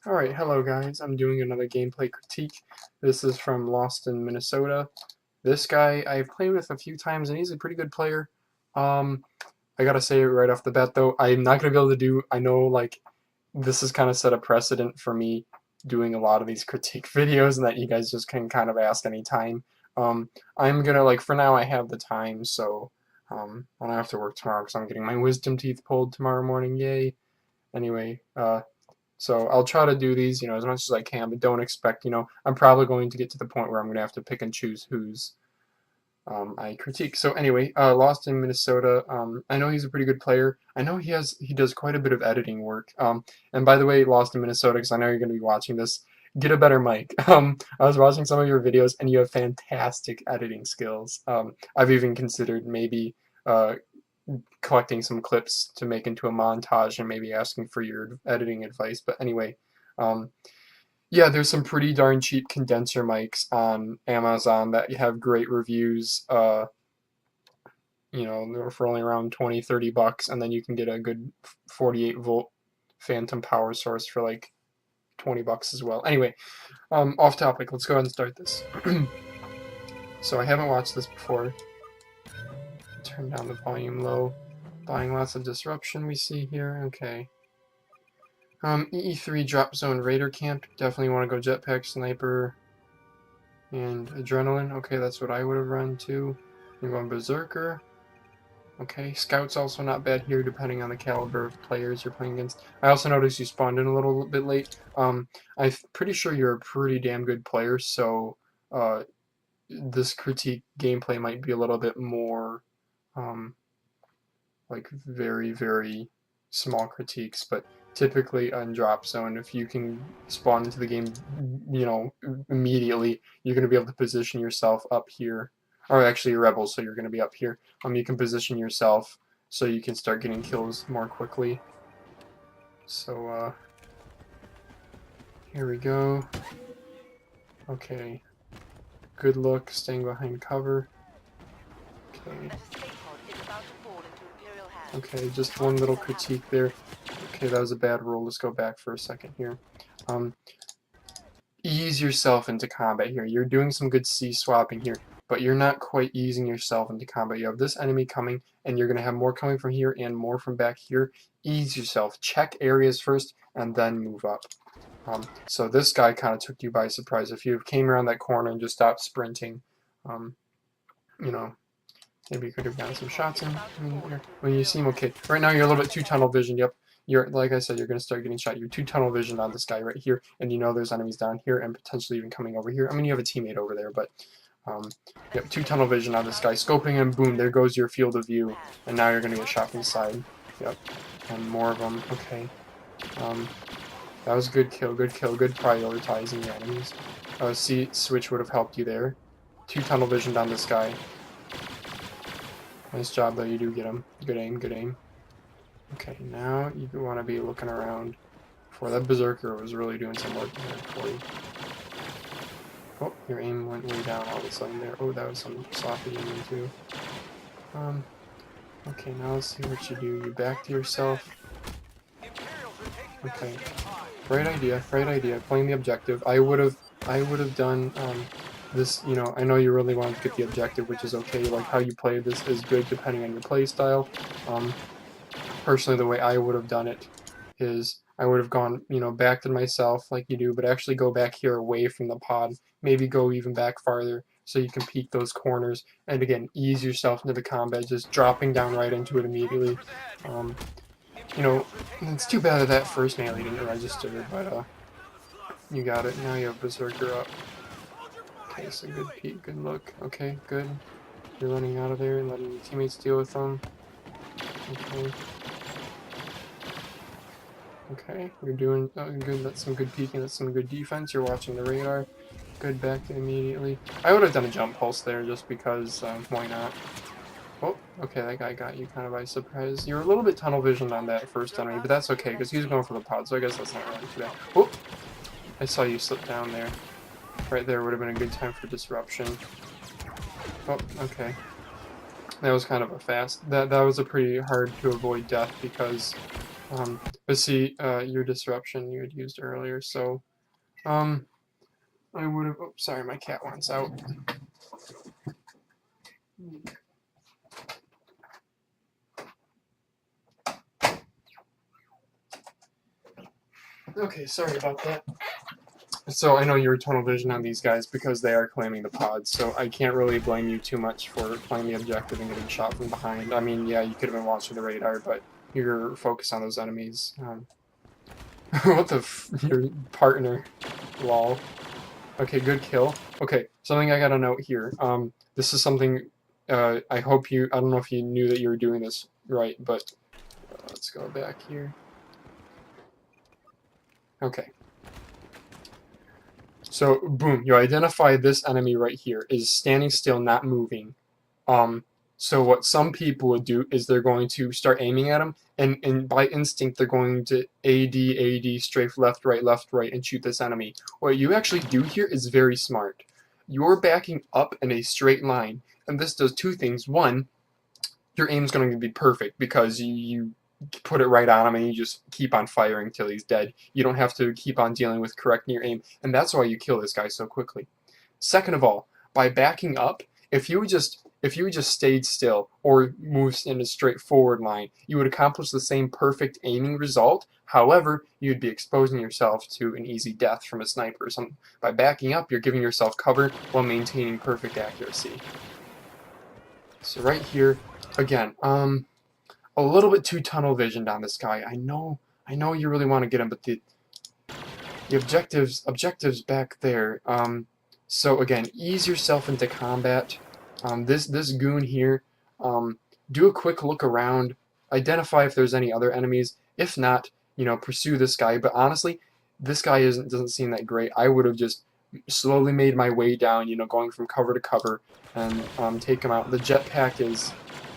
Alright, hello guys, I'm doing another gameplay critique. This is from Lost in Minnesota. This guy I've played with a few times and he's a pretty good player. I gotta say right off the bat though, I'm not gonna be able to do, I know like this has kind of set a precedent for me doing a lot of these critique videos and that you guys just can kind of ask anytime. I'm gonna, like, for now I have the time, so I don't have to work tomorrow because I'm getting my wisdom teeth pulled tomorrow morning, yay. Anyway, so I'll try to do these, as much as I can, but don't expect, I'm probably going to get to the point where I'm going to have to pick and choose who's I critique. So anyway, Lost in Minnesota. I know he's a pretty good player. I know he does quite a bit of editing work. And by the way, Lost in Minnesota, because I know you're going to be watching this, get a better mic. I was watching some of your videos, and you have fantastic editing skills. I've even considered maybe collecting some clips to make into a montage and maybe asking for your editing advice. But anyway, yeah, there's some pretty darn cheap condenser mics on Amazon that have great reviews. They're for only around 20-30 bucks, and then you can get a good 48-volt phantom power source for like 20 bucks as well. Anyway, off topic, let's go ahead and start this. So I haven't watched this before. Turn down the volume low. Buying lots of disruption we see here. Okay. EE3 drop zone raider camp. Definitely want to go jetpack, sniper, and adrenaline. Okay, that's what I would have run too. You're going berserker. Okay, scout's also not bad here, depending on the caliber of players you're playing against. I also noticed you spawned in a little bit late. I'm pretty sure you're a pretty damn good player, so this critique gameplay might be a little bit more like very, very small critiques, but typically on drop zone, if you can spawn into the game, immediately, you're going to be able to position yourself up here. Or actually, you're rebels, so you're going to be up here. You can position yourself so you can start getting kills more quickly. So, here we go. Okay. Good look, staying behind cover. Okay. Okay, just one little critique there. Okay, that was a bad roll. Let's go back for a second here. Ease yourself into combat here. You're doing some good C-swapping here, but you're not quite easing yourself into combat. You have this enemy coming, and you're going to have more coming from here and more from back here. Ease yourself. Check areas first, and then move up. So this guy kind of took you by surprise. If you came around that corner and just stopped sprinting, maybe you could have gotten some shots in when you seem okay. Right now you're a little bit too tunnel visioned. Yep. You're, like I said, you're going to start getting shot. You're too tunnel visioned on this guy right here, and you know there's enemies down here and potentially even coming over here. I mean, you have a teammate over there, but yep, too tunnel vision on this guy. Scoping and boom, there goes your field of view, and now you're going to get shot from the side. Yep, and more of them. Okay. That was a good kill, good prioritizing the enemies. See, switch would have helped you there. Too tunnel visioned on this guy. Nice job, though. You do get him. Good aim, good aim. Okay, now you want to be looking around for that berserker was really doing some work there for you. Oh, your aim went way down all of a sudden there. Oh, that was some sloppy aiming too. Okay, now let's see what you do. You back to yourself. Okay, right idea. Playing the objective. I would have done this, I know you really want to get the objective, which is okay. Like, how you play this is good depending on your play style. Personally, the way I would have done it is I would have gone, back to myself like you do, but actually go back here away from the pod. Maybe go even back farther so you can peek those corners. And again, ease yourself into the combat, just dropping down right into it immediately. It's too bad that first melee didn't register, but you got it. Now you have Berserker up. Okay, so good peek, good look. Okay, good. You're running out of there and letting your teammates deal with them. Okay. Okay, you're doing good. That's some good peeking. That's some good defense. You're watching the radar. Good back immediately. I would have done a jump pulse there just because, why not? Oh, okay, that guy got you kind of by surprise. You're a little bit tunnel visioned on that first enemy, but that's okay because he was going for the pod, so I guess that's not really too bad. Oh, I saw you slip down there. Right there would have been a good time for disruption. Oh, okay. That was kind of a fast. That was a pretty hard to avoid death because Let's see, your disruption you had used earlier, so, I would have, oh, sorry, my cat wants out. Okay, sorry about that. So I know you were tunnel vision on these guys because they are claiming the pods, so I can't really blame you too much for playing the objective and getting shot from behind. I mean, yeah, you could have been watching the radar, but you're focused on those enemies. What the your partner? Lol. Okay, good kill. Okay, something I gotta note here. This is something, I hope you, I don't know if you knew that you were doing this right, but let's go back here. Okay. So, boom, you identify this enemy right here is standing still, not moving. Um, so what some people would do is they're going to start aiming at him, and by instinct they're going to AD, strafe left, right, and shoot this enemy. What you actually do here is very smart. You're backing up in a straight line, and this does two things. One, your aim's going to be perfect because you put it right on him and you just keep on firing till he's dead. You don't have to keep on dealing with correcting your aim, and that's why you kill this guy so quickly. Second of all, by backing up, if you just stayed still or moved in a straightforward line, you would accomplish the same perfect aiming result. However, you'd be exposing yourself to an easy death from a sniper or something. By backing up, you're giving yourself cover while maintaining perfect accuracy. So right here, again, a little bit too tunnel visioned on this guy. I know you really want to get him, but the objectives back there. So again, ease yourself into combat. This goon here, do a quick look around, identify if there's any other enemies. If not, pursue this guy. But honestly, this guy doesn't seem that great. I would have just slowly made my way down, going from cover to cover, and take him out. The jetpack is,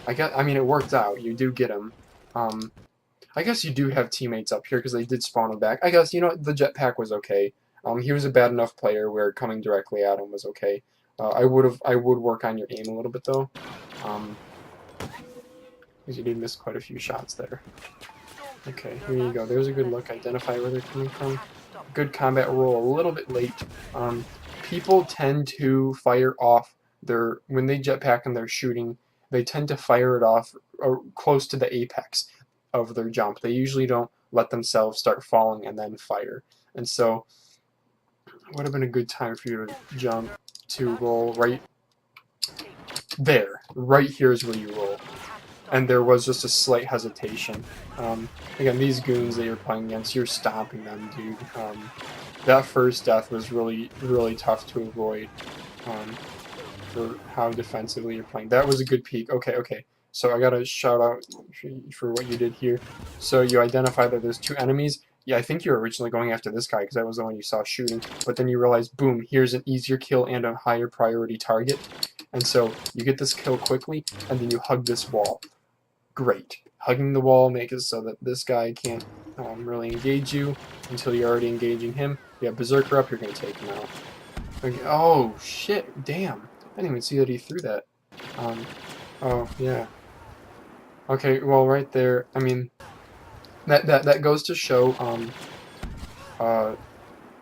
I mean, it worked out. You do get him. I guess you do have teammates up here because they did spawn him back. I guess, the jetpack was okay. He was a bad enough player where coming directly at him was okay. I would work on your aim a little bit though, because you did miss quite a few shots there. Okay, here you go. There's a good look. Identify where they're coming from. Good combat roll. A little bit late. People tend to fire off when they jetpack and they're shooting. They tend to fire it off close to the apex of their jump. They usually don't let themselves start falling and then fire. And so, it would have been a good time for you to jump to roll right there. Right here is where you roll. And there was just a slight hesitation. Again, these goons that you're playing against, you're stomping them, dude. That first death was really, really tough to avoid for how defensively you're playing. That was a good peek. Okay. So I gotta shout out for what you did here. So you identify that there's two enemies. Yeah, I think you were originally going after this guy because that was the one you saw shooting. But then you realize, boom, here's an easier kill and a higher priority target. And so you get this kill quickly, and then you hug this wall. Great. Hugging the wall makes it so that this guy can't really engage you until you're already engaging him. You have Berserker up, you're going to take him out. Okay. Oh, shit. Damn. I didn't even see that he threw that. Oh, yeah. Okay, well, right there, I mean, that goes to show,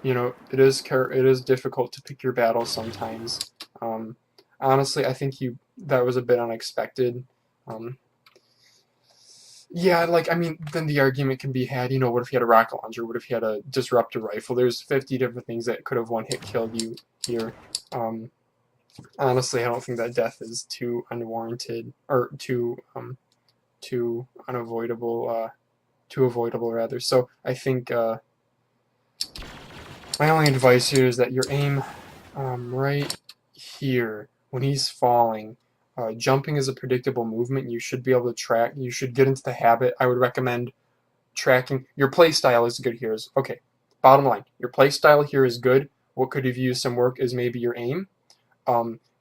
it is difficult to pick your battles sometimes. Honestly, I think that was a bit unexpected. Yeah, I mean, then the argument can be had, what if he had a rocket launcher? What if he had a disruptor rifle? There's 50 different things that could have one-hit killed you here. Honestly, I don't think that death is too unwarranted, or too unavoidable, too avoidable, rather. So I think my only advice here is that your aim right here, when he's falling, jumping is a predictable movement. You should be able to track. You should get into the habit. I would recommend tracking. Your play style is good here. Okay, bottom line, your play style here is good. What could have used some work is maybe your aim.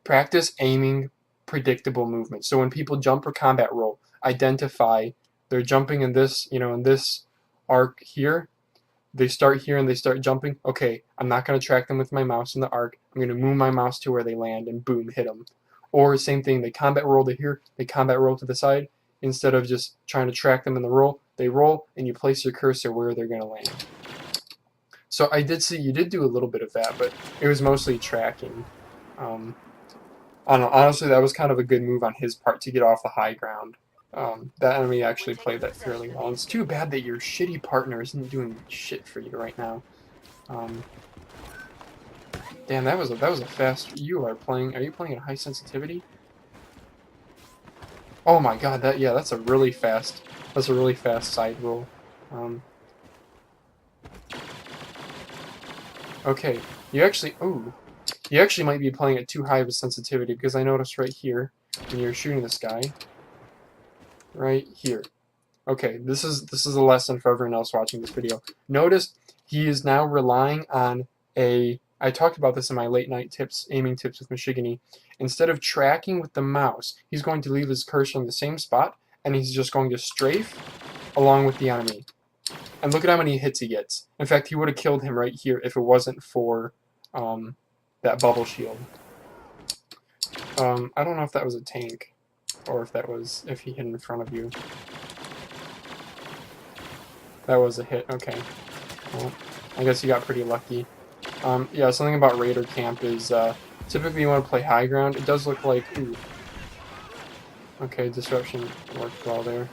Practice aiming predictable movement. So when people jump or combat roll, identify they're jumping in this, in this arc here. They start here and they start jumping. Okay, I'm not going to track them with my mouse in the arc. I'm going to move my mouse to where they land and boom, hit them. Or same thing, they combat roll to here, they combat roll to the side. Instead of just trying to track them in the roll, They roll, and you place your cursor where they're going to land. So I did see you did do a little bit of that, but it was mostly tracking. I don't know, honestly, that was kind of a good move on his part to get off the high ground. That enemy actually played that fairly well. It's too bad that your shitty partner isn't doing shit for you right now. Damn, that was a fast. Are you playing at high sensitivity? Oh my god, that's a really fast. That's a really fast side roll. Okay, you actually might be playing at too high of a sensitivity, because I noticed right here when you're shooting this guy, right here. Okay, this is a lesson for everyone else watching this video. Notice he is now relying on I talked about this in my late night aiming tips with Michigany. Instead of tracking with the mouse, he's going to leave his cursor in the same spot, and he's just going to strafe along with the enemy. And look at how many hits he gets. In fact, he would have killed him right here if it wasn't for that bubble shield. I don't know if that was a tank, or if he hit in front of you. That was a hit, okay. Well, I guess you got pretty lucky. Yeah, something about Raider Camp is, typically you want to play high ground. It does look like, ooh. Okay, Disruption worked well there.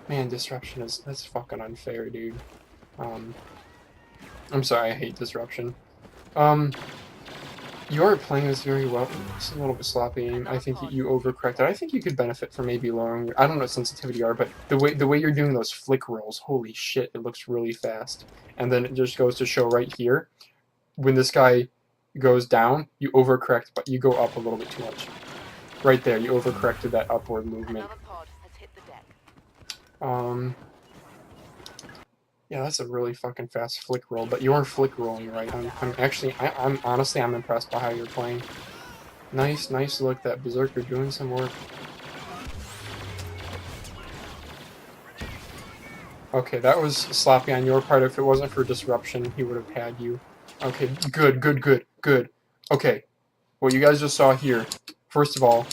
Man, Disruption that's fucking unfair, dude. I'm sorry, I hate Disruption. You are playing this very well. It's a little bit sloppy aim. I think you overcorrected. I think you could benefit from maybe lowering your, I don't know what sensitivity you are, but the way you're doing those flick rolls, holy shit, it looks really fast. And then it just goes to show right here, when this guy goes down, you overcorrect, but you go up a little bit too much. Right there, you overcorrected that upward movement. Yeah, that's a really fucking fast flick roll, but you are flick rolling right. I'm honestly, I'm impressed by how you're playing. Nice look, that Berserker doing some work. Okay, that was sloppy on your part. If it wasn't for Disruption, he would have had you. Okay, good. Okay, what you guys just saw here, first of all,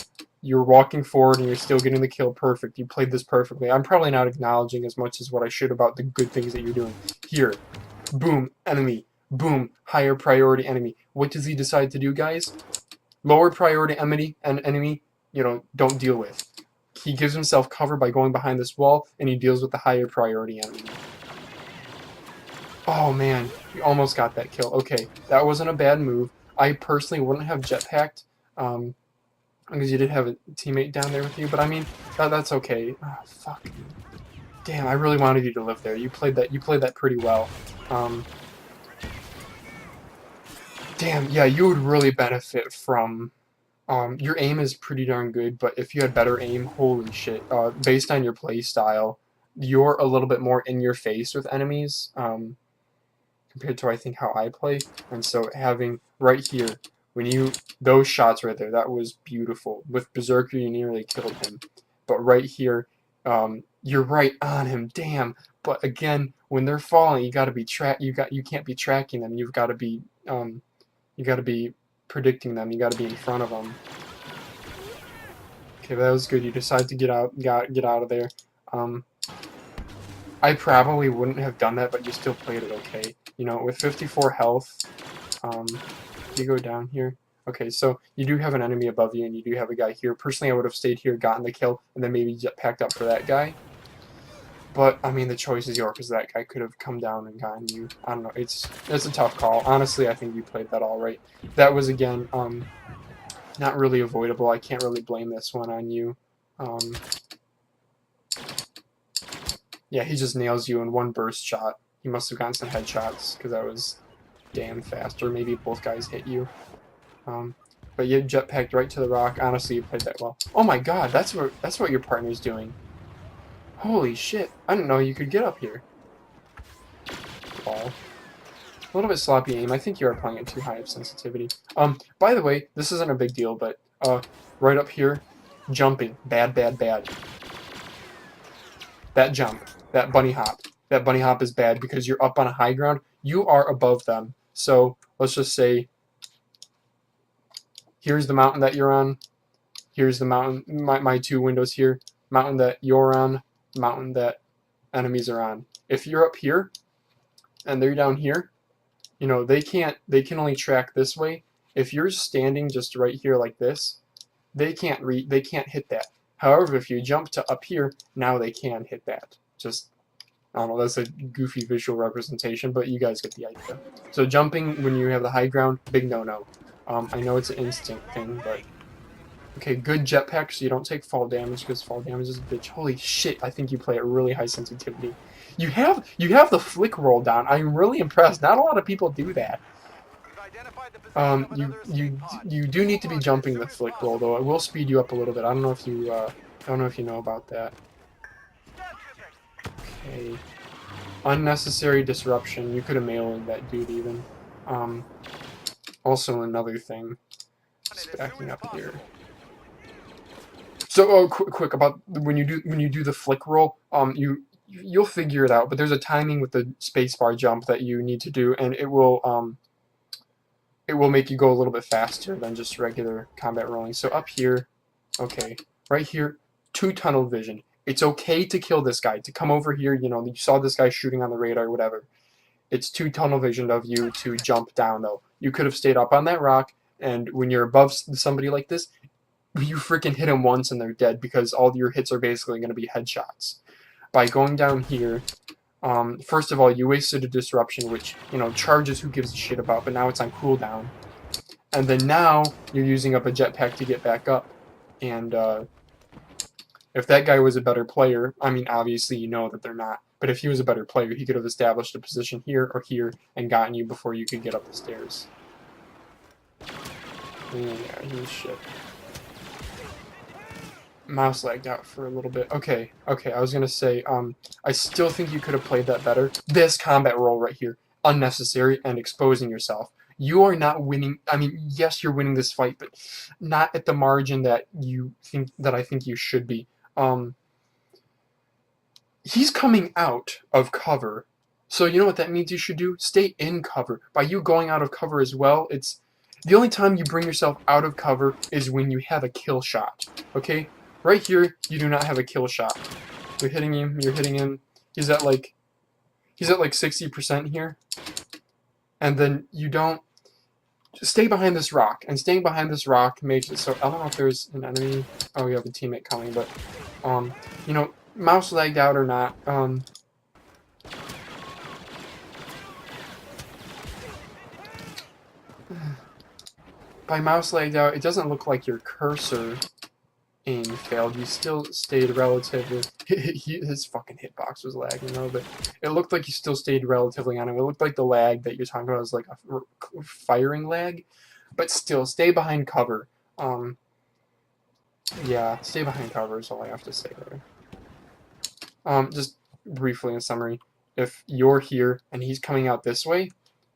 you're walking forward and you're still getting the kill perfect. You played this perfectly. I'm probably not acknowledging as much as what I should about the good things that you're doing. Here, boom, enemy. Boom, higher priority enemy. What does he decide to do, guys? Lower priority enemy, don't deal with. He gives himself cover by going behind this wall, and he deals with the higher priority enemy. Oh man, you almost got that kill. Okay, that wasn't a bad move. I personally wouldn't have jetpacked, because you did have a teammate down there with you, but I mean, that's okay. Oh, fuck. Damn, I really wanted you to live there. You played that pretty well. Damn, yeah, you would really benefit from... your aim is pretty darn good, but if you had better aim, holy shit. Based on your play style, you're a little bit more in your face with enemies, compared to, I think, how I play. And so having right here, those shots right there, that was beautiful. With Berserker, you nearly killed him. But right here, you're right on him, damn. But again, when they're falling, you gotta be you can't be tracking them. You gotta be predicting them. You gotta be in front of them. Okay, that was good. You decided to get out of there. I probably wouldn't have done that, but you still played it okay. With 54 health, you go down here. Okay, so you do have an enemy above you, and you do have a guy here. Personally, I would have stayed here, gotten the kill, and then maybe jetpacked up for that guy. But, I mean, the choice is yours, because that guy could have come down and gotten you. I don't know, it's a tough call. Honestly, I think you played that all right. That was, again, not really avoidable. I can't really blame this one on you. Yeah, he just nails you in one burst shot. He must have gotten some headshots, because that was damn fast. Or maybe both guys hit you. But you jetpacked right to the rock. Honestly, you played that well. Oh my god, that's what your partner's doing. Holy shit, I didn't know you could get up here. Ball. A little bit sloppy aim. I think you are playing at too high of sensitivity. By the way, this isn't a big deal, but right up here, jumping. Bad. That jump, that bunny hop is bad because you're up on a high ground. You are above them. So let's just say, here's the mountain that you're on. Here's the mountain, my two windows here. Mountain that you're on, mountain that enemies are on. If you're up here and they're down here, you know, they can only track this way. If you're standing just right here like this, they can't hit that. However, if you jump to up here, now they can hit that. Just, I don't know, that's a goofy visual representation, but you guys get the idea. So jumping when you have the high ground, big no-no. I know it's an instinct thing, but okay, good jetpack so you don't take fall damage, because fall damage is a bitch. Holy shit, I think you play at really high sensitivity. You have the flick roll down. I'm really impressed. Not a lot of people do that. You do need to be jumping the flick roll though. It will speed you up a little bit. I don't know if you know about that. Okay. Unnecessary disruption. You could have mailed that dude even. Also another thing. Just backing up here. So quick about when you do the flick roll. You'll figure it out. But there's a timing with the spacebar jump that you need to do, and it will make you go a little bit faster than just regular combat rolling. So up here, okay, right here, 2 tunnel vision. It's okay to kill this guy, to come over here, you know, you saw this guy shooting on the radar, whatever. It's 2 tunnel vision of you to jump down, though. You could have stayed up on that rock, and when you're above somebody like this, you freaking hit them once and they're dead, because all your hits are basically going to be headshots. By going down here, first of all, you wasted a disruption, which, you know, charges who gives a shit about, but now it's on cooldown. And then now, you're using up a jetpack to get back up. And, if that guy was a better player, I mean, obviously you know that they're not, but if he was a better player, he could have established a position here or here and gotten you before you could get up the stairs. Yeah, he was shit. Mouse lagged out for a little bit. Okay, I was gonna say, I still think you could have played that better. This combat roll right here, unnecessary and exposing yourself. You are not winning. I mean, yes, you're winning this fight, but not at the margin that I think you should be. He's coming out of cover, so you know what that means you should do? Stay in cover. By you going out of cover as well, it's the only time you bring yourself out of cover is when you have a kill shot. Okay? Right here, you do not have a kill shot. You're hitting him. He's at like 60% here. And then you don't just stay behind this rock. And staying behind this rock makes it so I don't know if there's an enemy. Oh, you have a teammate coming, but you know, mouse lagged out or not, by mouse lagged out, it doesn't look like your cursor aim failed. You still stayed relatively. His fucking hitbox was lagging though, but it looked like you still stayed relatively on him. It looked like the lag that you're talking about is like a firing lag, but still stay behind cover. Yeah, stay behind cover is all I have to say there. Just briefly in summary, if you're here and he's coming out this way,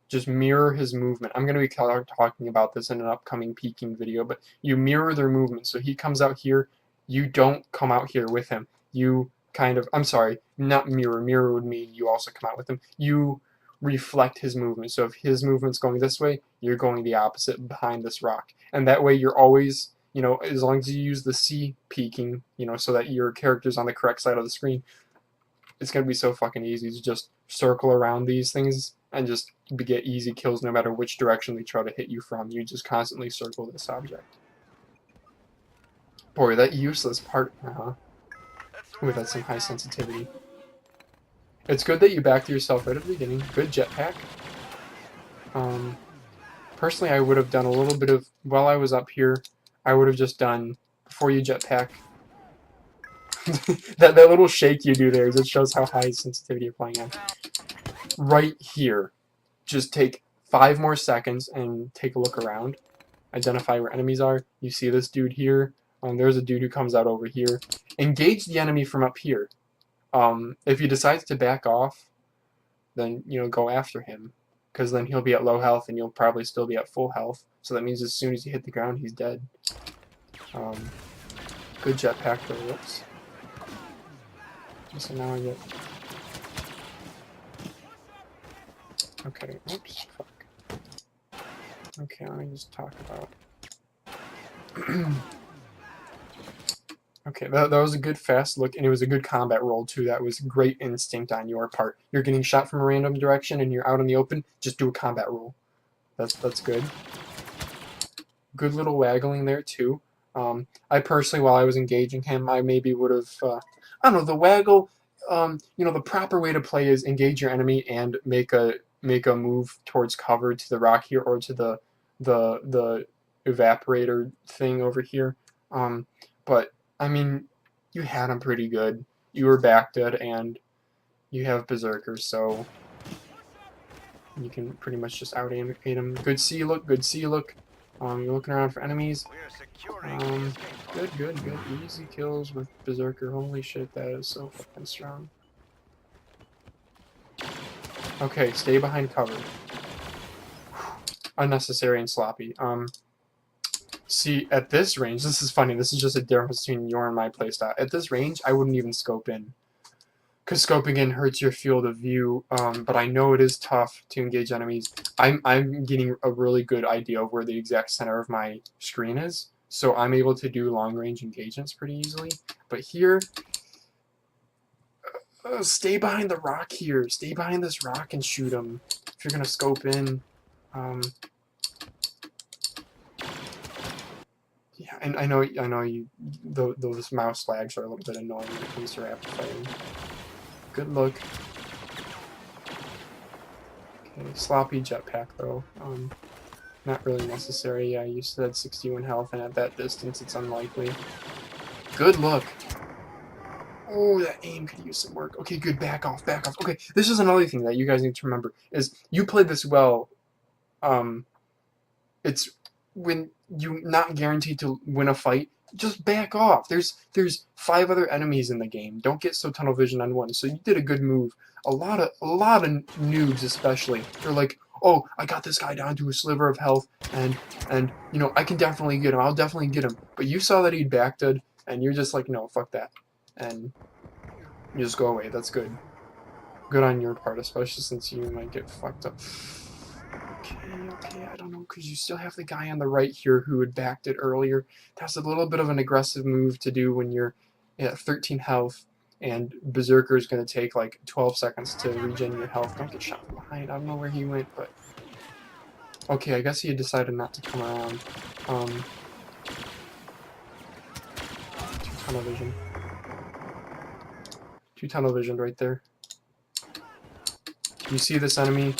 just mirror his movement. I'm going to be talking about this in an upcoming peeking video, but you mirror their movement. So he comes out here, you don't come out here with him. You kind of, I'm sorry, not mirror. Mirror would mean you also come out with him. You reflect his movement. So if his movement's going this way, you're going the opposite behind this rock. And that way you're always, you know, as long as you use the C peeking, you know, so that your character's on the correct side of the screen, it's going to be so fucking easy to just circle around these things and just get easy kills no matter which direction they try to hit you from. You just constantly circle this object. Boy, that useless part, Ooh, that's some high sensitivity. It's good that you backed yourself right at the beginning. Good jetpack. Personally, I would have done a little bit of, while I was up here, I would have just done, before you jetpack, that little shake you do there just shows how high sensitivity you're playing on. Right here, just take 5 more seconds and take a look around. Identify where enemies are. You see this dude here. There's a dude who comes out over here. Engage the enemy from up here. If he decides to back off, then, you know, go after him. Because then he'll be at low health and you'll probably still be at full health. So that means as soon as you hit the ground, he's dead. Good jetpack though. Whoops. So now I get... Okay, oops, fuck. Okay, let me just talk about... Okay, that was a good fast look, and it was a good combat roll too. That was great instinct on your part. You're getting shot from a random direction, and you're out in the open. Just do a combat roll. That's good. Good little waggling there too. I personally, while I was engaging him, I maybe would have, I don't know, the waggle. The proper way to play is engage your enemy and make a move towards cover to the rock here or to the evaporator thing over here. But I mean, you had him pretty good. You were backed it, and you have berserkers, so you can pretty much just out-animate him. Good C look, good C look. You're looking around for enemies. Good. Easy kills with berserker. Holy shit, that is so fucking strong. Okay, stay behind cover. Unnecessary and sloppy. See, at this range, this is funny. This is just a difference between your and my playstyle. At this range, I wouldn't even scope in. Because scoping in hurts your field of view, but I know it is tough to engage enemies. I'm getting a really good idea of where the exact center of my screen is, so I'm able to do long-range engagements pretty easily. But here, stay behind the rock here. Stay behind this rock and shoot them if you're gonna scope in. Yeah, and I know you. Those mouse lags are a little bit annoying when it comes to rapid fighting. Good look. Okay, sloppy jetpack though. Not really necessary. Yeah, you said 61 health, and at that distance, it's unlikely. Good look. Oh, that aim could use some work. Okay, good. Back off. Back off. Okay, this is another thing that you guys need to remember is you played this well. It's when you're not guaranteed to win a fight. Just back off. There's 5 other enemies in the game. Don't get so tunnel vision on one. So you did a good move. A lot of noobs especially. They're like, oh, I got this guy down to a sliver of health, and I can definitely get him. I'll definitely get him. But you saw that he'd backed, and you're just like, no, fuck that, and you just go away. That's good. Good on your part, especially since you might get fucked up. Okay, I don't know, because you still have the guy on the right here who had backed it earlier. That's a little bit of an aggressive move to do when you're at 13 health, and Berserker is going to take like 12 seconds to regen your health. Don't get shot from behind. I don't know where he went, but... Okay, I guess he had decided not to come around. 2 tunnel vision. 2 tunnel vision right there. You see this enemy?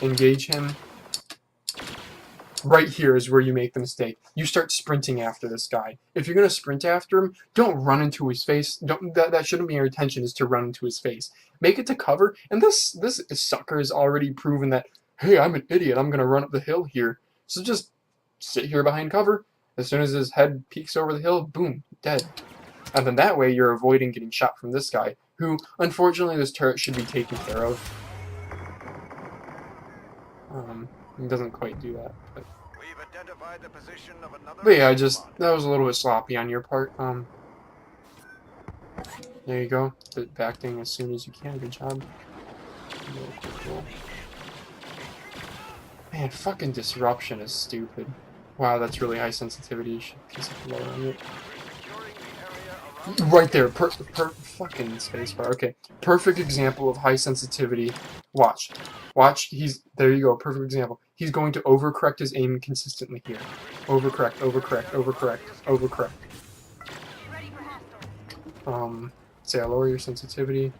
Engage him. Right here is where you make the mistake. You start sprinting after this guy. If you're gonna sprint after him, don't run into his face. That shouldn't be your intention, is to run into his face. Make it to cover. And this sucker has already proven that, hey, I'm an idiot. I'm gonna run up the hill here. So just sit here behind cover. As soon as his head peeks over the hill, boom, dead. And then that way you're avoiding getting shot from this guy, who unfortunately this turret should be taken care of. It doesn't quite do that, but yeah, that was a little bit sloppy on your part. There you go. Backing as soon as you can. Good job. Cool. Man, fucking disruption is stupid. Wow, that's really high sensitivity. You should piece of lower on it. Right there, fucking spacebar. Okay, perfect example of high sensitivity. Watch, there you go, perfect example. He's going to overcorrect his aim consistently here. Overcorrect. Say I lower your sensitivity.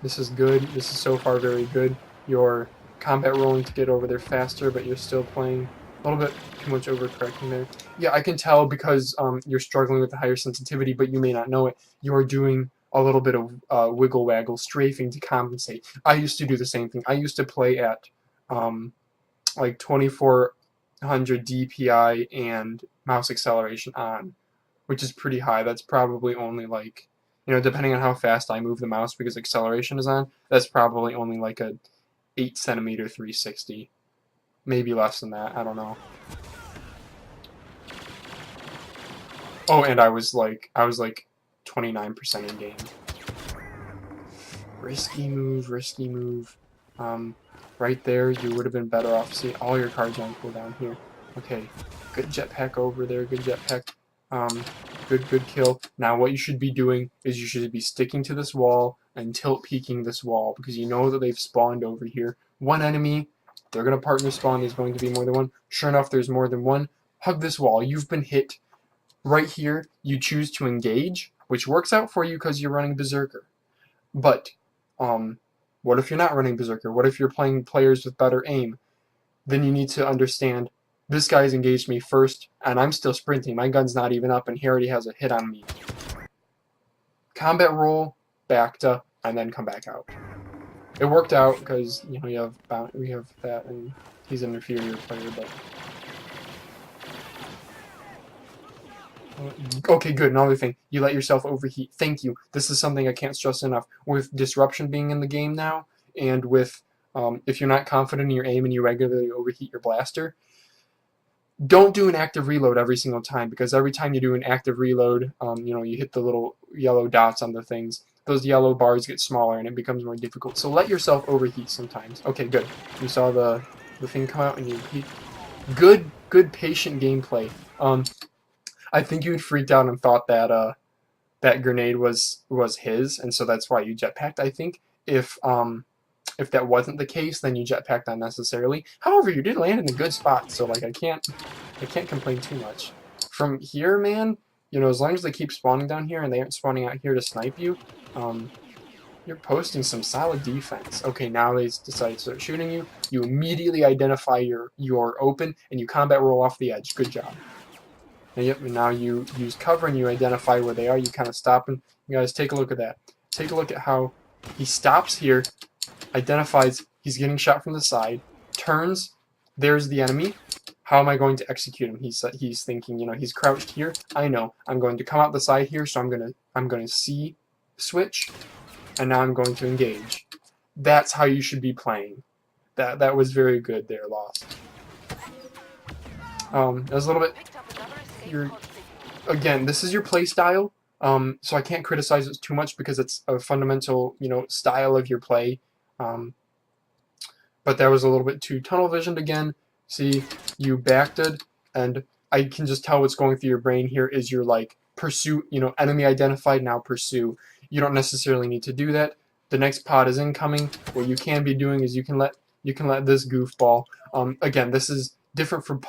This is good. This is so far very good. You're combat rolling to get over there faster, but you're still playing a little bit too much overcorrecting there. Yeah, I can tell because you're struggling with the higher sensitivity, but you may not know it. You're doing a little bit of wiggle waggle strafing to compensate. I used to do the same thing. I used to play at like 2400 DPI and mouse acceleration on, which is pretty high. That's probably only like, depending on how fast I move the mouse because acceleration is on, that's probably only like a 8 centimeter 360. Maybe less than that, I don't know. Oh, and I was like 29% in game. Risky move. Right there, you would have been better off. See, all your cards are on cooldown here. Okay, good jetpack over there, good jetpack. Good kill. Now what you should be doing is you should be sticking to this wall and tilt peeking this wall because you know that they've spawned over here. One enemy, they're going to partner spawn, there's going to be more than one. Sure enough, there's more than one. Hug this wall, you've been hit. Right here, you choose to engage, which works out for you because you're running Berserker. But, what if you're not running Berserker? What if you're playing players with better aim? Then you need to understand this guy's engaged me first, and I'm still sprinting. My gun's not even up, and he already has a hit on me. Combat roll, back to, and then come back out. It worked out because we have that, and he's an inferior player. But okay, good. Another thing, you let yourself overheat. Thank you. This is something I can't stress enough. With disruption being in the game now, and with if you're not confident in your aim and you regularly overheat your blaster, don't do an active reload every single time, because every time you do an active reload, you hit the little yellow dots on the things. Those yellow bars get smaller and it becomes more difficult. So let yourself overheat sometimes. Okay, good. You saw the thing come out and you heat. Good patient gameplay. I think you freaked out and thought that that grenade was his, and so that's why you jetpacked. I think if that wasn't the case, then you jetpacked unnecessarily. However, you did land in a good spot, so like I can't complain too much. From here, man, as long as they keep spawning down here and they aren't spawning out here to snipe you, you're posting some solid defense. Okay, now they decide to start shooting you. You immediately identify you're open and you combat roll off the edge. Good job. And yep, and now you use cover and you identify where they are. You kind of stop and you guys take a look at that. Take a look at how he stops here, identifies he's getting shot from the side, turns, there's the enemy. How am I going to execute him? He's thinking, he's crouched here. I know. I'm going to come out the side here, so I'm gonna C switch, and now I'm going to engage. That's how you should be playing. That was very good there, Lost. It was a little bit. Again, this is your play style. So I can't criticize it too much because it's a fundamental, style of your play. But that was a little bit too tunnel visioned again. See, you backed it, and I can just tell what's going through your brain here is you're like, pursue, enemy identified, now pursue. You don't necessarily need to do that. The next pod is incoming. What you can be doing is you can let this goofball. Again, this is different for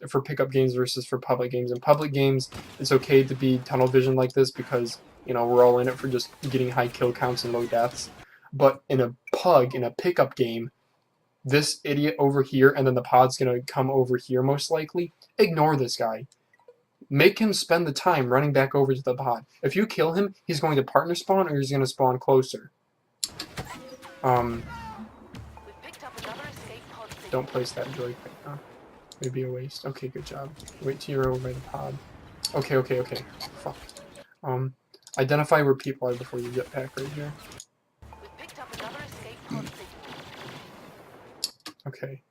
for pickup games versus for public games. In public games, it's okay to be tunnel vision like this because we're all in it for just getting high kill counts and low deaths. But in a pickup game, this idiot over here, and then the pod's gonna come over here most likely. Ignore this guy. Make him spend the time running back over to the pod. If you kill him, he's going to partner spawn or he's going to spawn closer. Don't place that joy right now. It'd be a waste. Okay, good job. Wait till you're over by the pod. Okay. Fuck. Identify where people are before you jetpack right here. Okay.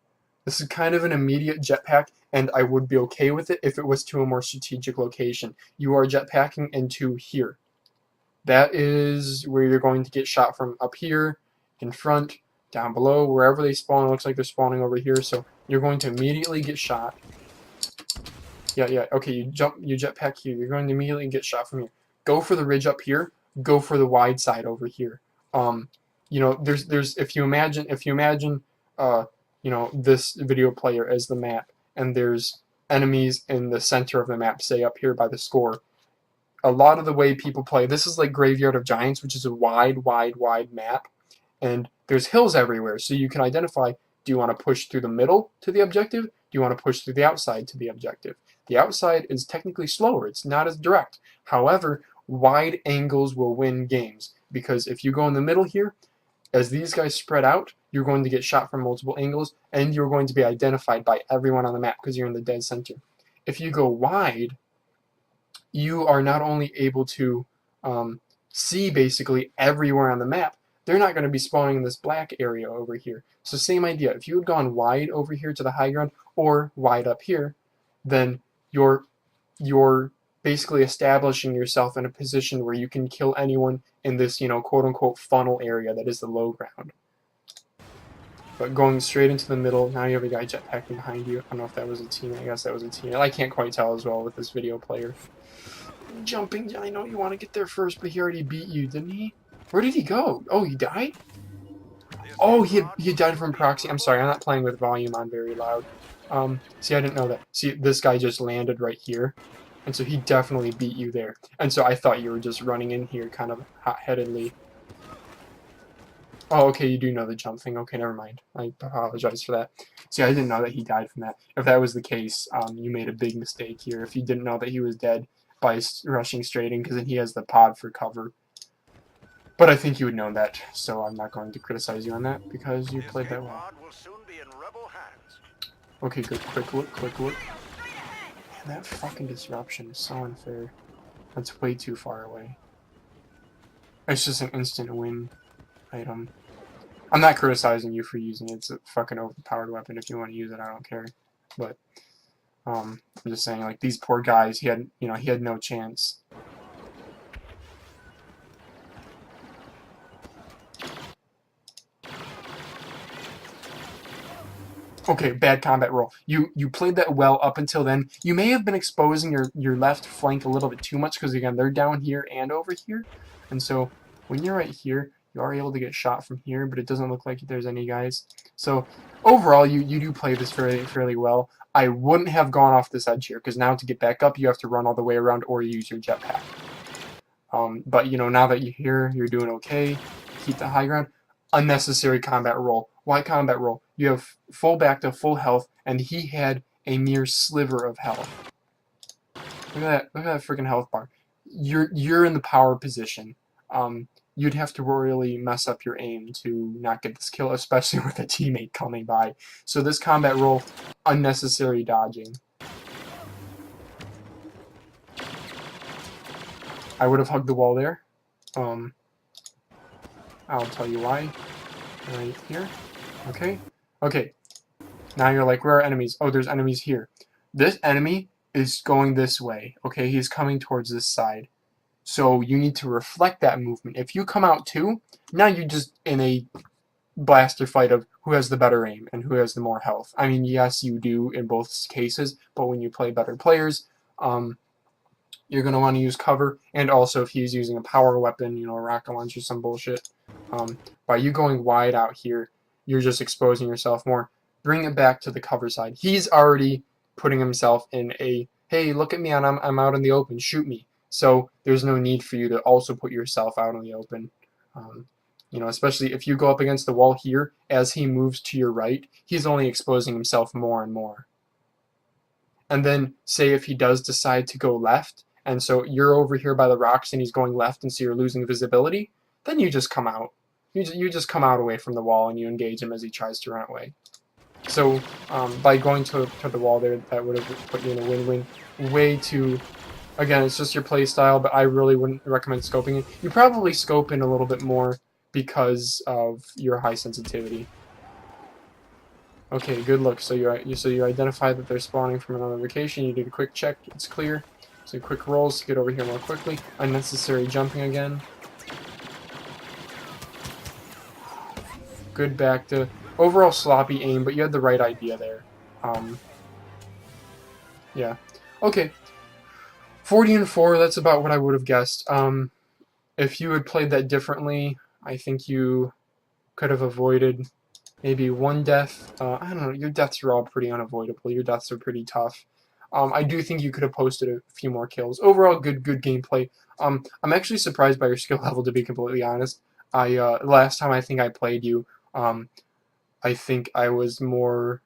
This is kind of an immediate jetpack, and I would be okay with it if it was to a more strategic location. You are jetpacking into here. That is where you're going to get shot from up here, in front, down below, wherever they spawn. It looks like they're spawning over here, so you're going to immediately get shot. Yeah, okay, you jetpack here. You're going to immediately get shot from here. Go for the ridge up here. Go for the wide side over here. There's if you imagine this video player as the map, and there's enemies in the center of the map, say up here by the score. A lot of the way people play, this is like Graveyard of Giants, which is a wide map, and there's hills everywhere, so you can identify, do you want to push through the middle to the objective? Do you want to push through the outside to the objective? The outside is technically slower, it's not as direct. However, wide angles will win games, because if you go in the middle here, as these guys spread out, you're going to get shot from multiple angles, and you're going to be identified by everyone on the map because you're in the dead center. If you go wide, you are not only able to see basically everywhere on the map, they're not going to be spawning in this black area over here. So same idea. If you had gone wide over here to the high ground, or wide up here, then you're basically establishing yourself in a position where you can kill anyone in this, quote-unquote funnel area that is the low ground. But going straight into the middle, now you have a guy jetpacking behind you. I don't know if that was a teammate. I guess that was a teammate. I can't quite tell as well with this video player. Jumping, I know you want to get there first, but he already beat you, didn't he? Where did he go? Oh, he died? Oh, he died from proxy. I'm sorry, I'm not playing with volume on very loud. See, I didn't know that. See, this guy just landed right here. And so he definitely beat you there. And so I thought you were just running in here kind of hot-headedly. Oh, okay, you do know the jump thing. Okay, never mind. I apologize for that. See, I didn't know that he died from that. If that was the case, you made a big mistake here. If you didn't know that he was dead by rushing straight in, because then he has the pod for cover. But I think you would know that, so I'm not going to criticize you on that, because you played that well. Okay, good. Quick look, quick look. Man, that fucking disruption is so unfair. That's way too far away. It's just an instant win item. I'm not criticizing you for using it. It's a fucking overpowered weapon. If you want to use it, I don't care. But I'm just saying, like, these poor guys, he had no chance. Okay, bad combat roll. You played that well up until then. You may have been exposing your left flank a little bit too much because, again, they're down here and over here. And so when you're right here, you are able to get shot from here, but it doesn't look like there's any guys. So overall, you do play this fairly well. I wouldn't have gone off this edge here because now to get back up, you have to run all the way around or use your jetpack. But, now that you're here, you're doing okay. Keep the high ground. Unnecessary combat roll. Why combat roll? You have full back to full health, and he had a mere sliver of health. Look at that freaking health bar. You're in the power position. You'd have to really mess up your aim to not get this kill, especially with a teammate coming by. So this combat roll, unnecessary dodging. I would have hugged the wall there. I'll tell you why. Right here. Okay. Okay. Now you're like, where are enemies? Oh, there's enemies here. This enemy is going this way. Okay, he's coming towards this side. So you need to reflect that movement. If you come out too, now you're just in a blaster fight of who has the better aim and who has the more health. I mean, yes, you do in both cases, but when you play better players, you're going to want to use cover. And also, if he's using a power weapon, a rocket launcher, some bullshit, by you going wide out here, you're just exposing yourself more. Bring it back to the cover side. He's already putting himself in a, hey, look at me, I'm out in the open, shoot me. So there's no need for you to also put yourself out in the open. Especially if you go up against the wall here, as he moves to your right, he's only exposing himself more and more. And then, say if he does decide to go left, and so you're over here by the rocks and he's going left, and so you're losing visibility, then you just come out. You just come out away from the wall and you engage him as he tries to run away. So by going to the wall there, that would have put you in a win-win. Way too... Again, it's just your play style, but I really wouldn't recommend scoping it. You probably scope in a little bit more because of your high sensitivity. Okay, good look. So you identify that they're spawning from another location. You did a quick check. It's clear. So quick rolls to get over here more quickly. Unnecessary jumping again. Good back to... Overall sloppy aim, but you had the right idea there. Yeah. Okay. 40-4, that's about what I would have guessed. If you had played that differently, I think you could have avoided maybe one death. I don't know, your deaths are all pretty unavoidable. Your deaths are pretty tough. I do think you could have posted a few more kills. Overall, good gameplay. I'm actually surprised by your skill level, to be completely honest. Last time I think I played you, I think I was more...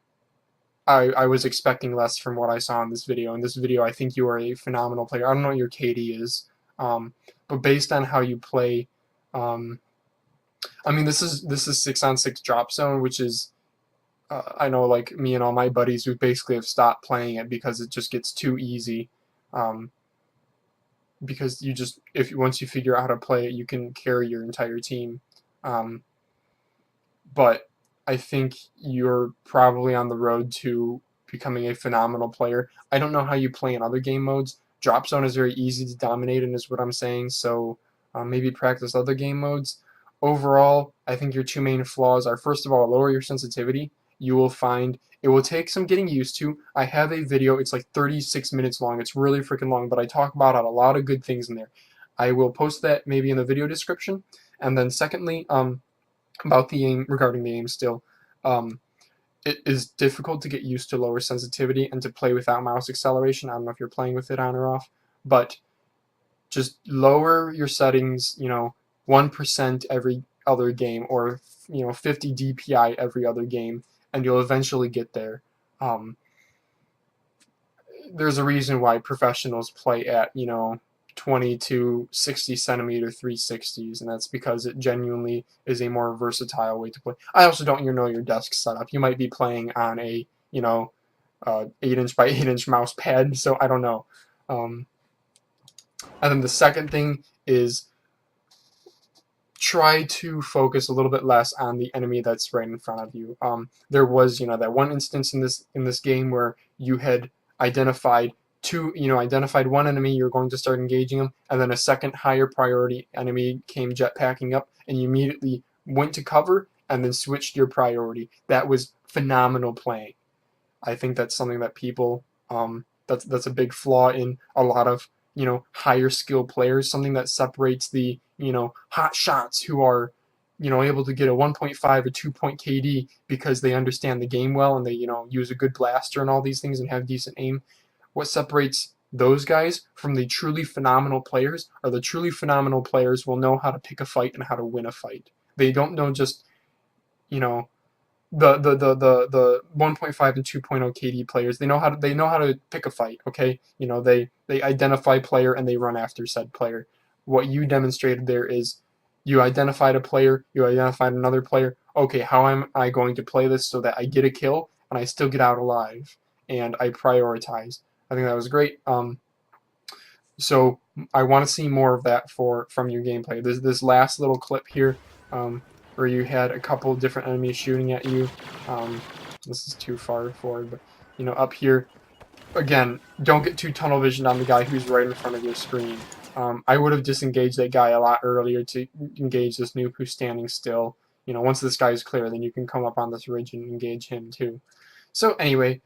I was expecting less from what I saw in this video. In this video, I think you are a phenomenal player. I don't know what your KD is, but based on how you play, I mean, this is 6-on-6 drop zone, which is, I know, like me and all my buddies, we basically have stopped playing it because it just gets too easy. Because once you figure out how to play it, you can carry your entire team. But I think you're probably on the road to becoming a phenomenal player. I don't know how you play in other game modes. Drop zone is very easy to dominate, and is what I'm saying. So maybe practice other game modes. overall, I think your two main flaws are, first of all, lower your sensitivity. You will find it will take some getting used to. I have a video, it's like 36 minutes long. It's really freaking long, but I talk about a lot of good things in there. I will post that maybe in the video description. And then secondly, about the aim, regarding the aim still, it is difficult to get used to lower sensitivity and to play without mouse acceleration. I don't know if you're playing with it on or off, but just lower your settings, 1% every other game, or 50 DPI every other game, and you'll eventually get there. Um, there's a reason why professionals play at 20 to 60 centimeter 360s, and that's because it genuinely is a more versatile way to play. I also don't know your desk setup. You might be playing on a 8-inch by 8-inch mouse pad, so I don't know. And then the second thing is try to focus a little bit less on the enemy that's right in front of you. There was, that one instance in this game where you had identified one enemy, you're going to start engaging them, and then a second higher priority enemy came jetpacking up, and you immediately went to cover and then switched your priority. That was phenomenal playing. I think that's something that people, that's a big flaw in a lot of higher skill players, something that separates the hot shots who are able to get a 1.5 or 2-point KD because they understand the game well and they use a good blaster and all these things and have decent aim. What separates those guys from the truly phenomenal players are the truly phenomenal players will know how to pick a fight and how to win a fight. They don't know just the 1.5 and 2.0 KD players. They know how to pick a fight. Okay, they identify player and they run after said player. What you demonstrated there is you identified a player, you identified another player. Okay, how am I going to play this so that I get a kill and I still get out alive and I prioritize? I think that was great. So I want to see more of that from your gameplay. This last little clip here. Where you had a couple different enemies shooting at you. This is too far forward, but up here, again, don't get too tunnel visioned on the guy who's right in front of your screen. I would have disengaged that guy a lot earlier to engage this noob who's standing still. Once this guy is clear, then you can come up on this ridge and engage him too. So anyway,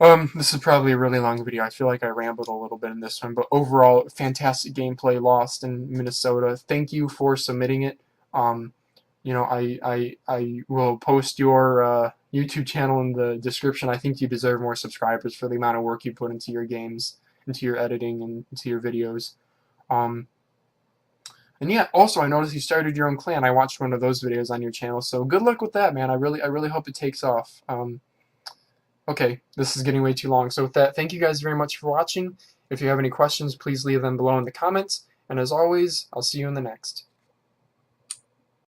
this is probably a really long video. I feel like I rambled a little bit in this one, but overall, fantastic gameplay, Lost in Minnesota. Thank you for submitting it. I will post your YouTube channel in the description. I think you deserve more subscribers for the amount of work you put into your games, into your editing, and into your videos. And yeah, also I noticed you started your own clan. I watched one of those videos on your channel, so good luck with that, man. I really hope it takes off. Okay, this is getting way too long. So with that, thank you guys very much for watching. If you have any questions, please leave them below in the comments. And as always, I'll see you in the next.